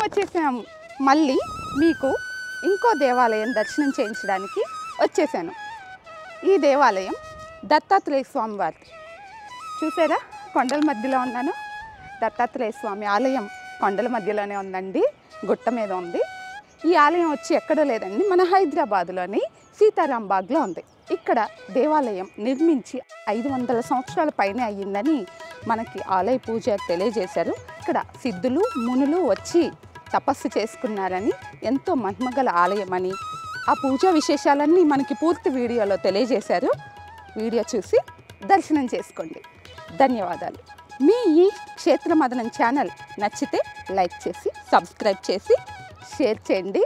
వచ్చేసాము మళ్ళీ మీకు ఇంకో దేవాలయం దర్శనం చేయించడానికి వచ్చేసాను. ఈ దేవాలయం దత్తాత్రేయ స్వామి వారి. చూసారా కొండల మధ్యలో ఉన్నాను. దత్తాత్రేయ స్వామి ఆలయం కొండల మధ్యలోనే ఉందండి, గుట్ట మీద ఉంది. ఈ ఆలయం వచ్చి ఎక్కడ లేదండి, మన హైదరాబాద్లోని సీతారాంబాగ్లో ఉంది. ఇక్కడ దేవాలయం నిర్మించి 500 సంవత్సరాల పైనే అయ్యిందని మనకి ఆలయ పూజ తెలియజేశారు. ఇక్కడ సిద్ధులు మునులు వచ్చి తపస్సు చేసుకున్నారని, ఎంతో మహిమగల ఆలయం అని, ఆ పూజా విశేషాలన్నీ మనకి పూర్తి వీడియోలో తెలియజేశారు. వీడియో చూసి దర్శనం చేసుకోండి. ధన్యవాదాలు. మీ ఈ క్షేత్రమదనం ఛానల్ నచ్చితే లైక్ చేసి సబ్స్క్రైబ్ చేసి షేర్ చేయండి.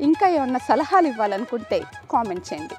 ఇంకా ఏమన్నా సలహాలు ఇవ్వాలనుకుంటే కామెంట్ చేయండి.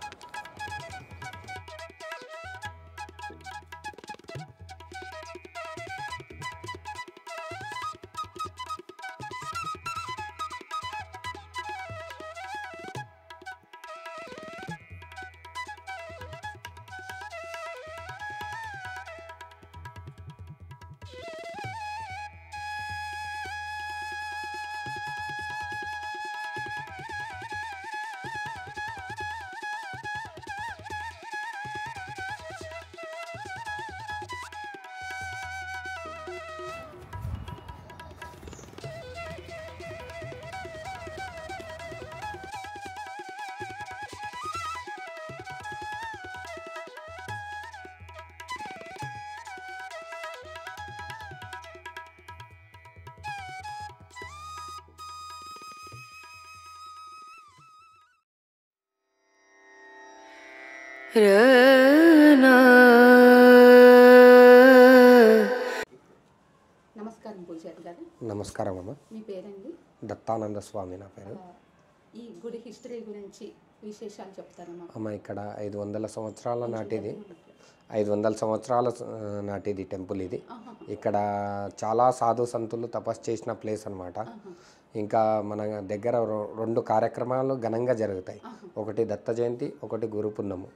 నమస్కారం పూజారి గారు. నమస్కారం అమ్మ. మీ పేరండి? దత్తానంద స్వామి నా పేరు. ఈ గుడి హిస్టరీ గురించి విశేషాలు చెప్తారమ్మా? అమ్మ ఇక్కడ 500 సంవత్సరాల నాటిది, 500 సంవత్సరాల నాటిది టెంపుల్ ఇది. ఇక్కడ చాలా సాధు సంతులు తపస్సు చేసిన ప్లేస్ అనమాట. ఇంకా మన దగ్గర 2 కార్యక్రమాలు ఘనంగా జరుగుతాయి. ఒకటి దత్త జయంతి, ఒకటి గురు పున్నము.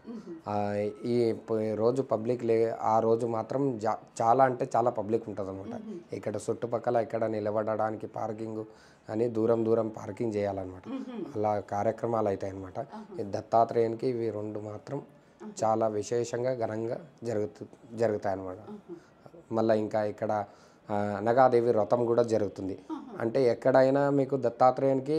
ఈ రోజు పబ్లిక్ ఆ రోజు మాత్రం చాలా అంటే చాలా పబ్లిక్ ఉంటుంది అనమాట. ఇక్కడ చుట్టుపక్కల ఇక్కడ నిలబడడానికి పార్కింగ్ అని దూరం పార్కింగ్ చేయాలన్నమాట. అలా కార్యక్రమాలు అవుతాయి అన్నమాట. ఈ దత్తాత్రేయునికి ఇవి 2 మాత్రం చాలా విశేషంగా ఘనంగా జరుగుతాయి అన్నమాట. మళ్ళీ ఇంకా ఇక్కడ అనగాదేవి వ్రతం కూడా జరుగుతుంది. అంటే ఎక్కడైనా మీకు దత్తాత్రేయునికి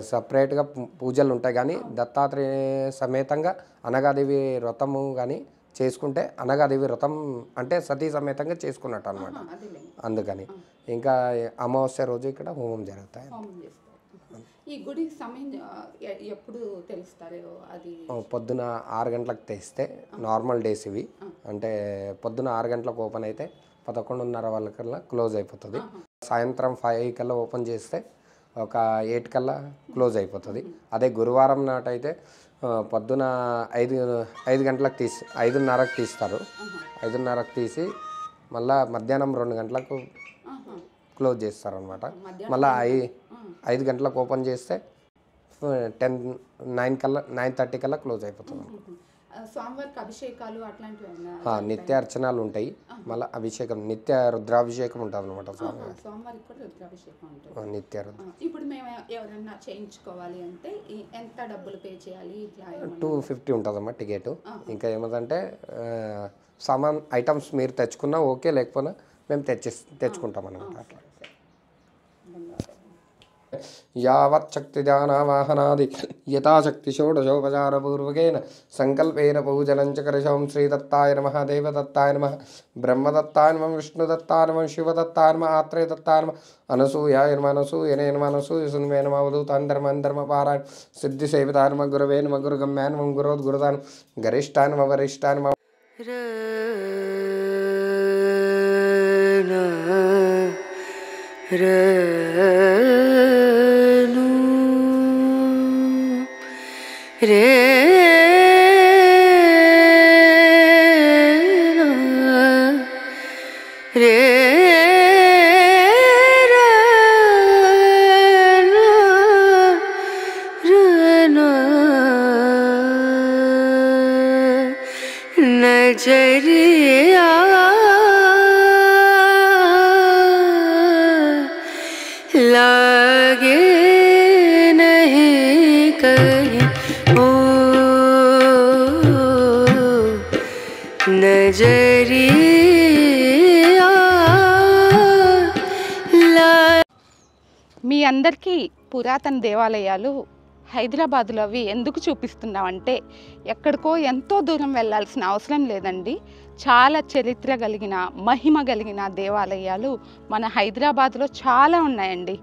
సపరేట్గా పూజలు ఉంటాయి, కానీ దత్తాత్రేయ సమేతంగా అనగాదేవి వ్రతము కానీ చేసుకుంటే అనగాదేవి వ్రతం అంటే సతీ సమేతంగా చేసుకున్నట్టు అనమాట. అందుకని ఇంకా అమావాస్య రోజు ఇక్కడ హోమం జరుగుతాయి. ఈ గుడి సమయం ఎప్పుడు తెలుస్తారో? అది పొద్దున 6 గంటలకు తెస్తే నార్మల్ డేస్ ఇవి. అంటే పొద్దున 6 గంటలకు ఓపెన్ అయితే 11:30 వాళ్ళకల్లా క్లోజ్ అయిపోతుంది. సాయంత్రం 5 కల్లా ఓపెన్ చేస్తే ఒక 8 కల్లా క్లోజ్ అయిపోతుంది. అదే గురువారం నాటైతే పొద్దున 5 గంటలకు 5:30కు తీస్తారు. 5:30కు తీసి మళ్ళీ మధ్యాహ్నం 2 గంటలకు క్లోజ్ చేస్తారు అనమాట. మళ్ళీ 5 గంటలకు ఓపెన్ చేస్తే 9:30 కల్లా క్లోజ్ అయిపోతుంది. స్వామివారికి అభిషేకాలు అట్లాంటివి నిత్య అర్చనాలు ఉంటాయి. మళ్ళీ అభిషేకం, నిత్య రుద్రాభిషేకం ఉంటుంది అనమాట. స్వామివారికి కూడా రుద్రాభిషేకం ఉంటుంది. నిత్య ఇప్పుడు మేము ఎవరైనా చేయించుకోవాలి అంటే ఎంత డబ్బులు పే చేయాలి? 250 ఉంటుందమ్మా టికెట్. ఇంకా ఏమంటే సామాన్ ఐటమ్స్ మీరు తెచ్చుకున్నా ఓకే, లేకపోయినా మేము తెచ్చుకుంటాం అనమాట. అట్లా యావత్ శక్తిదానావాహనాది యథాశక్తి షోడశోపచారపూర్వకేన సంకల్పేన పూజనం చ కరిషం శ్రీదత్తాయ నమః దేవదత్తాయ నమః బ్రహ్మదత్తాయ నమః విష్ణుదత్తాయ నమః శివదత్తాయ నమః ఆత్రేయదత్తాయ నమః అనసూయాయ నమః అనసూయనే నమః అనసూయసున్మే నమః అవధూతాన్ ధర్మపారాయణ సిద్ధిసేవితాయ నమః గురవే నమః గురుగమ్యాయ నమః గురోద్గురుతాయ నమః గరిష్టాయ నమః వరిష్టాయ నమః नजरिया नजरिया మీ అందరికీ పురాతన దేవాలయాలు హైదరాబాద్లో అవి ఎందుకు చూపిస్తున్నామంటే ఎక్కడికో ఎంతో దూరం వెళ్ళాల్సిన అవసరం లేదండి. చాలా చరిత్ర కలిగిన మహిమ కలిగిన దేవాలయాలు మన హైదరాబాద్లో చాలా ఉన్నాయండి.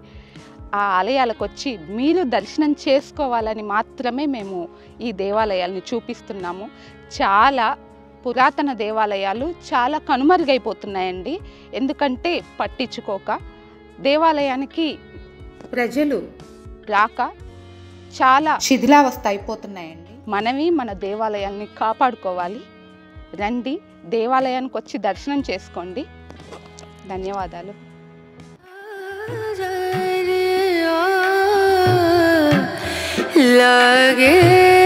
ఆ ఆలయాలకు వచ్చి మీరు దర్శనం చేసుకోవాలని మాత్రమే మేము ఈ దేవాలయాల్ని చూపిస్తున్నాము. చాలా పురాతన దేవాలయాలు చాలా కనుమరుగైపోతున్నాయండి. ఎందుకంటే పట్టించుకోక దేవాలయానికి ప్రజలు రాక చాలా శిథిలావస్థ అయిపోతున్నాయండి. మనవి మన దేవాలయాల్ని కాపాడుకోవాలి. రండి, దేవాలయానికి వచ్చి దర్శనం చేసుకోండి. ధన్యవాదాలు. लगे